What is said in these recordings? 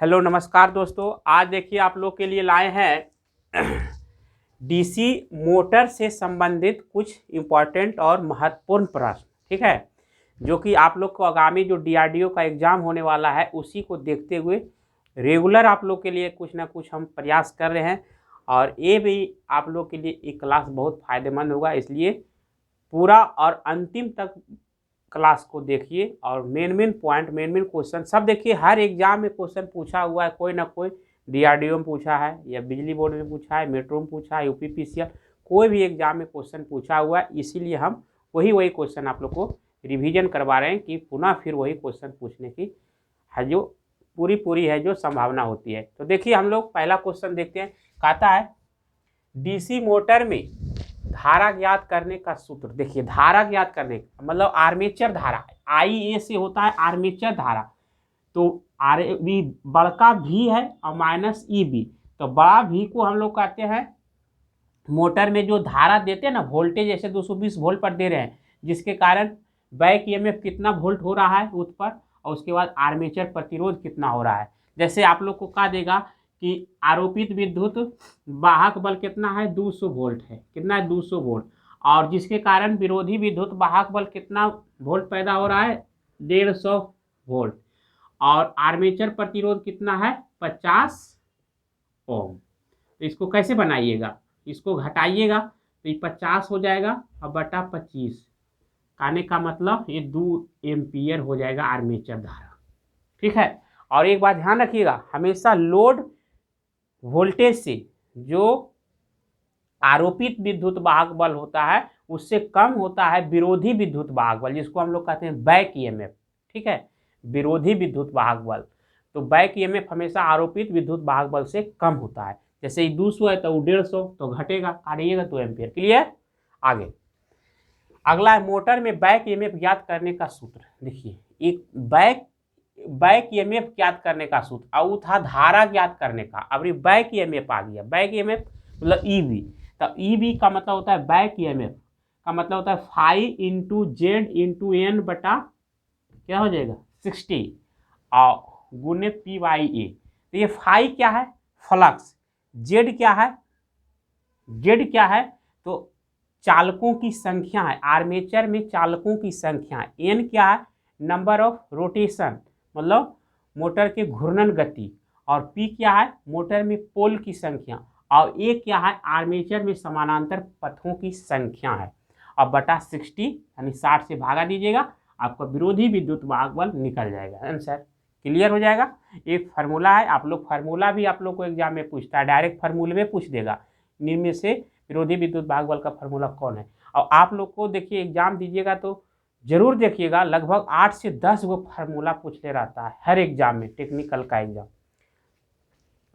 Hello नमस्कार दोस्तों, आज देखिए आप लोग के लिए लाए हैं डीसी मोटर से संबंधित कुछ इम्पोर्टेंट और महत्वपूर्ण प्रश्न। ठीक है, जो कि आप लोग को आगामी जो डीआरडीओ का एग्ज़ाम होने वाला है उसी को देखते हुए रेगुलर आप लोग के लिए कुछ ना कुछ हम प्रयास कर रहे हैं। और ये भी आप लोग के लिए एक क्लास बहुत फ़ायदेमंद होगा, इसलिए पूरा और अंतिम तक क्लास को देखिए और मेन पॉइंट क्वेश्चन सब देखिए। हर एग्जाम में क्वेश्चन पूछा हुआ है, कोई ना कोई डीआरडीओ में पूछा है या बिजली बोर्ड में पूछा है, मेट्रो में पूछा है, यूपीपीसीएल, कोई भी एग्जाम में क्वेश्चन पूछा हुआ है। इसीलिए हम वही क्वेश्चन आप लोग को रिवीजन करवा रहे हैं कि पुनः फिर वही क्वेश्चन पूछने की है जो पूरी है जो संभावना होती है। तो देखिए हम लोग पहला क्वेश्चन देखते हैं। कहता है डीसी मोटर में धारा ज्ञात करने का सूत्र। देखिए धारा ज्ञात करने का मतलब आर्मेचर धारा, आई ए से होता है आर्मेचर धारा। तो आर वी बड़का भी है और माइनस ई बी। तो बड़ा भी को हम लोग कहते हैं मोटर में जो धारा देते हैं ना, वोल्टेज जैसे 220 वोल्ट पर दे रहे हैं, जिसके कारण बैक ईएमएफ कितना वोल्ट हो रहा है उस पर, और उसके बाद आर्मेचर प्रतिरोध कितना हो रहा है। जैसे आप लोग को कहा देगा कि आरोपित विद्युत वाहक बल कितना है, 200 वोल्ट है। कितना है, 200 वोल्ट। और जिसके कारण विरोधी विद्युत वाहक बल कितना वोल्ट पैदा हो रहा है, 150 वोल्ट। और आर्मेचर प्रतिरोध कितना है, 50 ओम। तो इसको कैसे बनाइएगा, इसको घटाइएगा तो ये 50 हो जाएगा और बटा 25, कहने का मतलब ये 2 एम्पियर हो जाएगा आर्मेचर धारा। ठीक है, और एक बात ध्यान रखिएगा, हमेशा लोड वोल्टेज से जो आरोपित विद्युत वाहक बल होता है उससे कम होता है विरोधी विद्युत वाहक बल, जिसको हम लोग कहते हैं बैक ईएमएफ। ठीक है, विरोधी विद्युत वाहक बल। तो बैक ईएमएफ हमेशा आरोपित विद्युत वाहक बल से कम होता है। जैसे ये 200 है तो 150, तो घटेगा, काटिएगा 2 एम्पियर। क्लियर। आगे अगला है मोटर में बैक ईएमएफ ज्ञात करने का सूत्र। देखिए एक बैक ईएमएफ ज्ञात करने का सूत्र और था धारा ज्ञात करने का। अब ये बैक ईएमएफ आ गया, बैक ईएमएफ मतलब ईबी। तो ईबी का मतलब होता है बैक ईएमएफ का मतलब होता है 5 इंटू जेड इंटू एन बटा क्या हो जाएगा 60 और गुने पी वाई ए। तो ये फाई क्या है, फ्लक्स। जेड क्या है, जेड क्या है तो चालकों की संख्या है, आर्मेचर में चालकों की संख्या है। एन क्या है, नंबर ऑफ रोटेशन मतलब मोटर के घूर्णन गति। और पी क्या है, मोटर में पोल की संख्या। और ए क्या है, आर्मेचर में समानांतर पथों की संख्या है। अब बटा 60 यानी 60 से भागा दीजिएगा, आपका विरोधी विद्युत वाहक बल निकल जाएगा। आंसर क्लियर हो जाएगा। एक फार्मूला है, आप लोग फार्मूला भी आप लोग को एग्जाम में पूछता है, डायरेक्ट फार्मूले में पूछ देगा निम्न में से विरोधी विद्युत वाहक बल का फार्मूला कौन है। और आप लोग को देखिए एग्जाम दीजिएगा तो जरूर देखिएगा, लगभग 8 से 10 वो फार्मूला पूछते रहता है हर एग्जाम में, टेक्निकल का एग्जाम।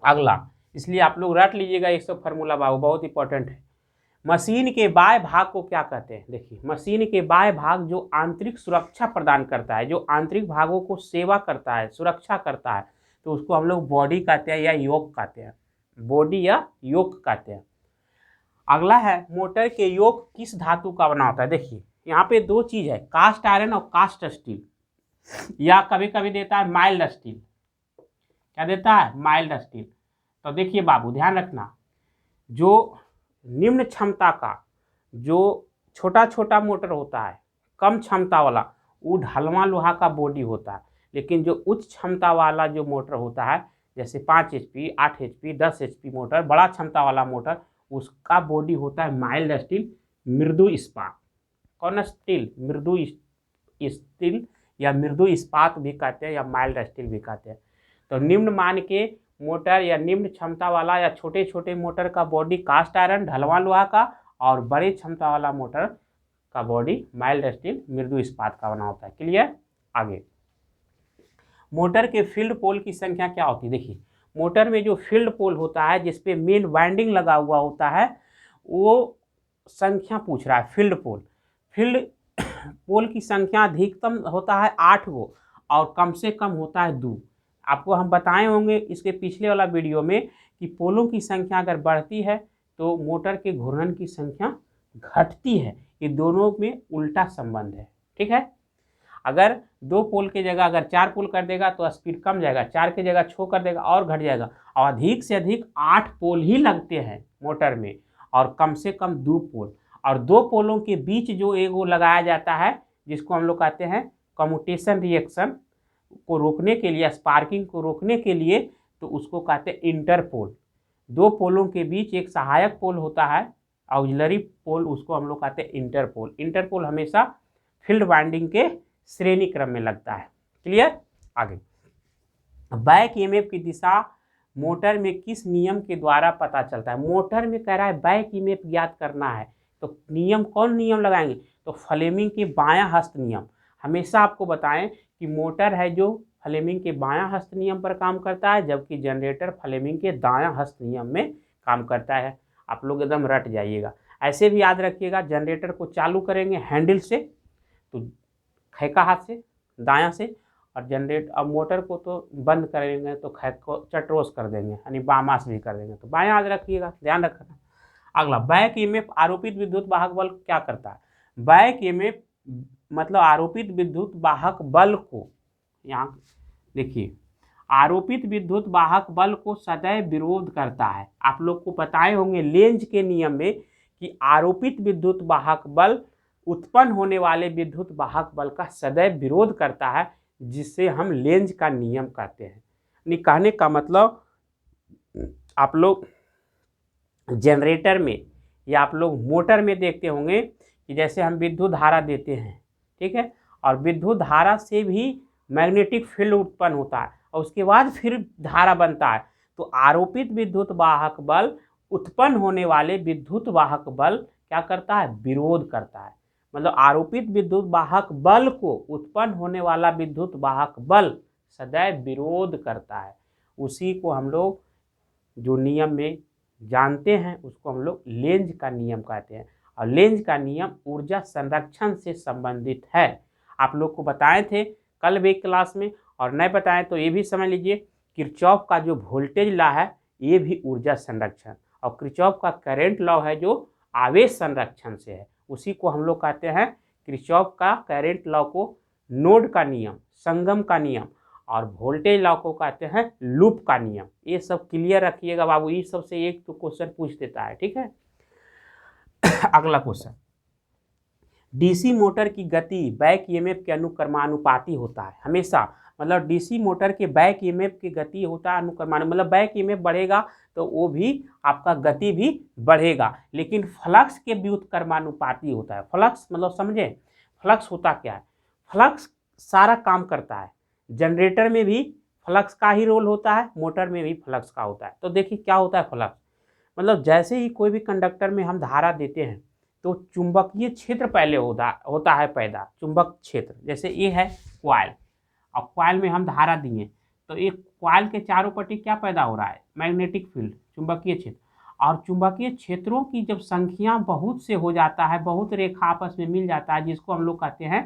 अगला, इसलिए आप लोग रट लीजिएगा, ये सब फार्मूला बाबू बहुत इंपॉर्टेंट है। मशीन के बाह्य भाग को क्या कहते हैं। देखिए मशीन के बाह्य भाग जो आंतरिक सुरक्षा प्रदान करता है, जो आंतरिक भागों को सेवा करता है, सुरक्षा करता है, तो उसको हम लोग बॉडी कहते हैं या योक कहते हैं, बॉडी या योक कहते हैं। अगला है मोटर के योक किस धातु का बना होता है। देखिए यहाँ पे 2 चीज है, कास्ट आयरन और कास्ट स्टील, या कभी कभी देता है माइल्ड स्टील। क्या देता है, माइल्ड स्टील। तो देखिए बाबू ध्यान रखना, जो निम्न क्षमता का जो छोटा छोटा मोटर होता है, कम क्षमता वाला, वो ढलवां लोहा का बॉडी होता है। लेकिन जो उच्च क्षमता वाला जो मोटर होता है, जैसे 5 HP 8 HP 10 HP मोटर, बड़ा क्षमता वाला मोटर, उसका बॉडी होता है माइल्ड स्टील, मृदु इस्पात। कौन स्टील, मृदु स्टील या मृदु इस्पात भी कहते हैं या माइल्ड स्टील भी कहते हैं। तो निम्न मान के मोटर या निम्न क्षमता वाला या छोटे छोटे मोटर का बॉडी कास्ट आयरन ढलवां लोहा का, और बड़े क्षमता वाला मोटर का बॉडी माइल्ड स्टील मृदु इस्पात का बना होता है। क्लियर। आगे मोटर के फील्ड पोल की संख्या क्या होती है। देखिए मोटर में जो फील्ड पोल होता है जिसपे मेन वाइंडिंग लगा हुआ होता है, वो संख्या पूछ रहा है। फील्ड पोल की संख्या अधिकतम होता है 8 गो और कम से कम होता है 2। आपको हम बताए होंगे इसके पिछले वाला वीडियो में कि पोलों की संख्या अगर बढ़ती है तो मोटर के घूर्णन की संख्या घटती है। ये दोनों में उल्टा संबंध है। ठीक है। अगर 2 पोल की जगह अगर 4 पोल कर देगा तो स्पीड कम जाएगा, 4 की जगह 6 कर देगा और घट जाएगा। और अधिक से अधिक 8 पोल ही लगते हैं मोटर में, और कम से कम 2 पोल। और 2 पोलों के बीच जो एक वो लगाया जाता है जिसको हम लोग कहते हैं कम्यूटेशन रिएक्शन को रोकने के लिए, स्पार्किंग को रोकने के लिए, तो उसको कहते हैं इंटरपोल। 2 पोलों के बीच एक सहायक पोल होता है, ऑक्सिलरी पोल, उसको हम लोग कहते हैं इंटरपोल। इंटरपोल हमेशा फील्ड वाइंडिंग के श्रेणी क्रम में लगता है। क्लियर? आगे, बैक ईएमएफ की दिशा मोटर में किस नियम के द्वारा पता चलता है? मोटर में कह रहा है बैक ईएमएफ ज्ञात करना है, तो नियम कौन नियम लगाएंगे? तो फ्लेमिंग के बायां हस्त नियम। हमेशा आपको बताएं कि मोटर है जो फ्लेमिंग के बायां हस्त नियम पर काम करता है, जबकि जनरेटर फ्लेमिंग के दायां हस्त नियम में काम करता है। आप लोग एकदम रट जाइएगा। ऐसे भी याद रखिएगा, जनरेटर को चालू करेंगे हैंडल से, तो खैका हाथ से दायां से, और अब मोटर को तो बंद करेंगे तो खैक को चटरोस कर देंगे, यानी बामास भी कर देंगे, तो बायां याद रखिएगा, ध्यान रखना। अगला, बैक ईएमएफ आरोपित विद्युत वाहक बल क्या करता है? बैक ईएमएफ मतलब आरोपित विद्युत वाहक बल को, यहाँ देखिए, आरोपित विद्युत वाहक बल को सदैव विरोध करता है। आप लोग को बताए होंगे लेंज के नियम में कि आरोपित विद्युत वाहक बल उत्पन्न होने वाले विद्युत वाहक बल का सदैव विरोध करता है, जिसे हम लेंज का नियम कहते हैं। कहने का मतलब, आप लोग जनरेटर में या आप लोग मोटर में देखते होंगे कि जैसे हम विद्युत धारा देते हैं, ठीक है, और विद्युत धारा से भी मैग्नेटिक फील्ड उत्पन्न होता है और उसके बाद फिर धारा बनता है। तो आरोपित विद्युत वाहक बल उत्पन्न होने वाले विद्युत वाहक बल क्या करता है? विरोध करता है। मतलब आरोपित विद्युत वाहक बल को उत्पन्न होने वाला विद्युत वाहक बल सदैव विरोध करता है। उसी को हम लोग जो नियम में जानते हैं उसको हम लोग लेंज का नियम कहते हैं। और लेंज का नियम ऊर्जा संरक्षण से संबंधित है। आप लोग को बताए थे कल भी क्लास में, और नहीं बताए तो ये भी समझ लीजिए, किरचॉफ का जो वोल्टेज लॉ है ये भी ऊर्जा संरक्षण, और किरचॉफ का करंट लॉ है जो आवेश संरक्षण से है। उसी को हम लोग कहते हैं किरचॉफ का करंट लॉ को नोड का नियम, संगम का नियम, और वोल्टेज लॉ को कहते हैं लूप का नियम। ये सब क्लियर रखिएगा बाबू, ये सबसे एक तो क्वेश्चन पूछ देता है, ठीक है। अगला क्वेश्चन, डीसी मोटर की गति बैक ईएमएफ के अनुक्रमानुपाती होता है हमेशा। मतलब डीसी मोटर के बैक ईएमएफ की गति होता है अनुक्रमानुपाती, मतलब बैक ईएमएफ बढ़ेगा तो वो भी आपका गति भी बढ़ेगा, लेकिन फ्लक्स के व्युत्क्रमानुपाती होता है। फ्लक्स मतलब समझे, फ्लक्स होता क्या है? फ्लक्स सारा काम करता है। जनरेटर में भी फ्लक्स का ही रोल होता है, मोटर में भी फ्लक्स का होता है। तो देखिए क्या होता है फ्लक्स, मतलब जैसे ही कोई भी कंडक्टर में हम धारा देते हैं तो चुंबकीय क्षेत्र पहले होता है पैदा, चुंबक क्षेत्र। जैसे ये है कॉइल, और कॉइल में हम धारा दिए तो एक कॉइल के चारों पट्टी क्या पैदा हो रहा है? मैग्नेटिक फील्ड, चुंबकीय क्षेत्र। और चुंबकीय क्षेत्रों की जब संख्या बहुत से हो जाता है, बहुत रेखा आपस में मिल जाता है, जिसको हम लोग कहते हैं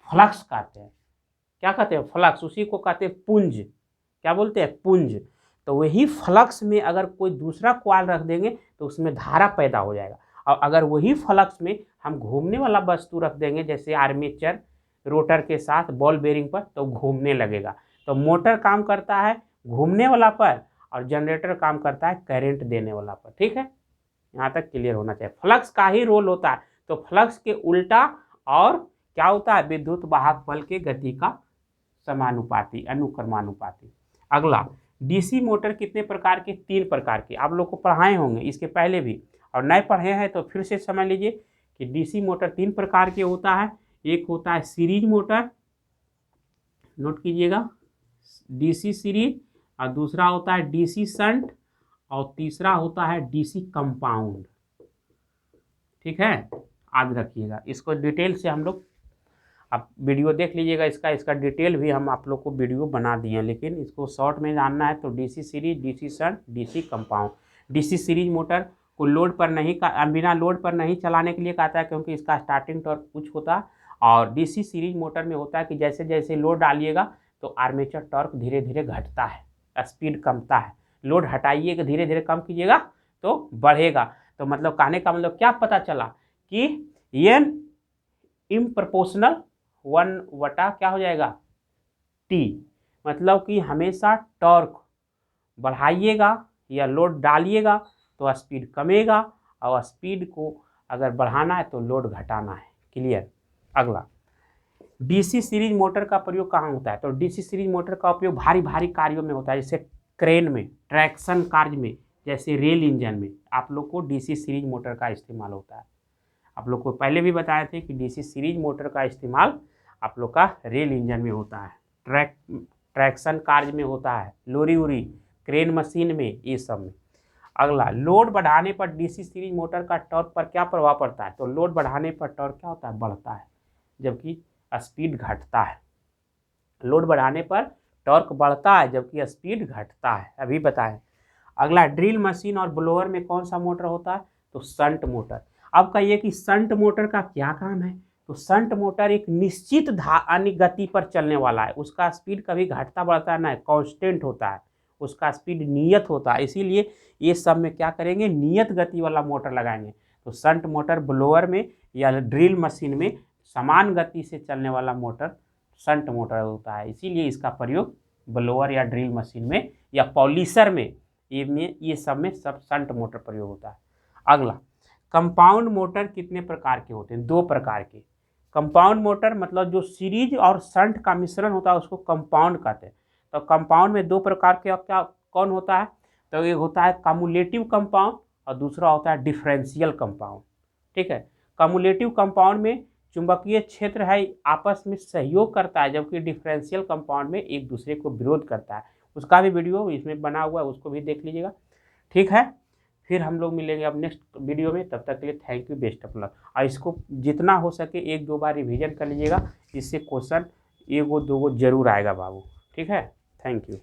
फ्लक्स कहते हैं। क्या कहते हैं? फ्लक्स। उसी को कहते हैं पुंज। क्या बोलते हैं? पुंज। तो वही फ्लक्स में अगर कोई दूसरा कॉइल रख देंगे तो उसमें धारा पैदा हो जाएगा, और अगर वही फ्लक्स में हम घूमने वाला वस्तु रख देंगे जैसे आर्मेचर रोटर के साथ बॉल बेरिंग पर, तो घूमने लगेगा। तो मोटर काम करता है घूमने वाला पर, और जनरेटर काम करता है करंट देने वाला पर। ठीक है, यहाँ तक क्लियर होना चाहिए। फ्लक्स का ही रोल होता है, तो फ्लक्स के उल्टा और क्या होता है? विद्युत वाहक बल के गति का समानुपाती, अनुक्रमानुपाती। अगला, डीसी मोटर कितने प्रकार के? 3 प्रकार के। आप लोग को पढ़ाए होंगे इसके पहले भी, और नए पढ़े हैं तो फिर से समझ लीजिए कि डीसी मोटर 3 प्रकार के होता है। एक होता है सीरीज मोटर, नोट कीजिएगा, डीसी सीरीज, और दूसरा होता है डीसी शंट, और तीसरा होता है डीसी कंपाउंड। ठीक है, याद रखिएगा। इसको डिटेल से हम लोग, आप वीडियो देख लीजिएगा, इसका डिटेल भी हम आप लोग को वीडियो बना दिए हैं, लेकिन इसको शॉर्ट में जानना है तो DC series, DC shunt, DC compound. DC series motor को लोड पर नहीं, बिना लोड पर नहीं चलाने के लिए कहता है, क्योंकि इसका स्टार्टिंग टॉर्क कुछ होता है। और डीसी सीरीज मोटर में होता है कि जैसे जैसे लोड डालिएगा तो आर्मेचर टॉर्क धीरे धीरे घटता है, स्पीड कमता है। लोड हटाइएगा, धीरे धीरे कम कीजिएगा तो बढ़ेगा। तो मतलब कहने का मतलब क्या पता चला कि एन इम्प्रपोर्शनल 1 क्या हो जाएगा, टी। मतलब कि हमेशा टॉर्क बढ़ाइएगा या लोड डालिएगा तो स्पीड कमेगा, और स्पीड को अगर बढ़ाना है तो लोड घटाना है। क्लियर। अगला, डीसी सीरीज मोटर का प्रयोग कहाँ होता है? तो डीसी सीरीज मोटर का उपयोग भारी भारी कार्यों में होता है, जैसे क्रेन में, ट्रैक्शन कार्य में, जैसे रेल इंजन में आप लोग को डीसी सीरीज मोटर का इस्तेमाल होता है। आप लोग को पहले भी बताए थे कि डीसी सीरीज मोटर का इस्तेमाल आप लोग का रेल इंजन में होता है, ट्रैक्शन कार्य में होता है, लोरी उरी, क्रेन मशीन में, ये सब में। अगला, लोड बढ़ाने पर डीसी सीरीज मोटर का टॉर्क पर क्या प्रभाव पड़ता है? तो लोड बढ़ाने पर टॉर्क क्या होता है, बढ़ता है, जबकि स्पीड घटता है। लोड बढ़ाने पर टॉर्क बढ़ता है जबकि स्पीड घटता है, अभी बताएं। अगला, ड्रिल मशीन और ब्लोअर में कौन सा मोटर होता है? तो शंट मोटर। अब कहिए कि शंट मोटर का क्या काम है? तो शंट मोटर एक निश्चित गति पर चलने वाला है, उसका स्पीड कभी घटता बढ़ता नहीं, कांस्टेंट होता है, उसका स्पीड नियत होता है। इसीलिए ये सब में क्या करेंगे, नियत गति वाला मोटर लगाएंगे। तो शंट मोटर ब्लोअर में या ड्रिल मशीन में समान गति से चलने वाला मोटर शंट मोटर होता है, इसीलिए इसका प्रयोग ब्लोअर या ड्रिल मशीन में या पॉलिशर में, ये सब में सब शंट मोटर प्रयोग होता है। अगला, कंपाउंड मोटर कितने प्रकार के होते हैं? 2 प्रकार के। कंपाउंड मोटर मतलब जो सीरीज और शंट का मिश्रण होता है उसको कंपाउंड कहते हैं। तो कंपाउंड में 2 प्रकार के क्या कौन होता है? तो एक होता है कम्युलेटिव कंपाउंड और दूसरा होता है डिफरेंशियल कंपाउंड। ठीक है। कम्युलेटिव कंपाउंड में चुंबकीय क्षेत्र है आपस में सहयोग करता है, जबकि डिफरेंशियल कंपाउंड में एक दूसरे को विरोध करता है। उसका भी वीडियो इसमें बना हुआ है, उसको भी देख लीजिएगा। ठीक है, फिर हम लोग मिलेंगे अब नेक्स्ट वीडियो में। तब तक के लिए thank you, best of luck. और इसको जितना हो सके 1-2 बार रिवीजन कर लीजिएगा, इससे क्वेश्चन 1-2 जरूर आएगा बाबू। ठीक है, थैंक यू।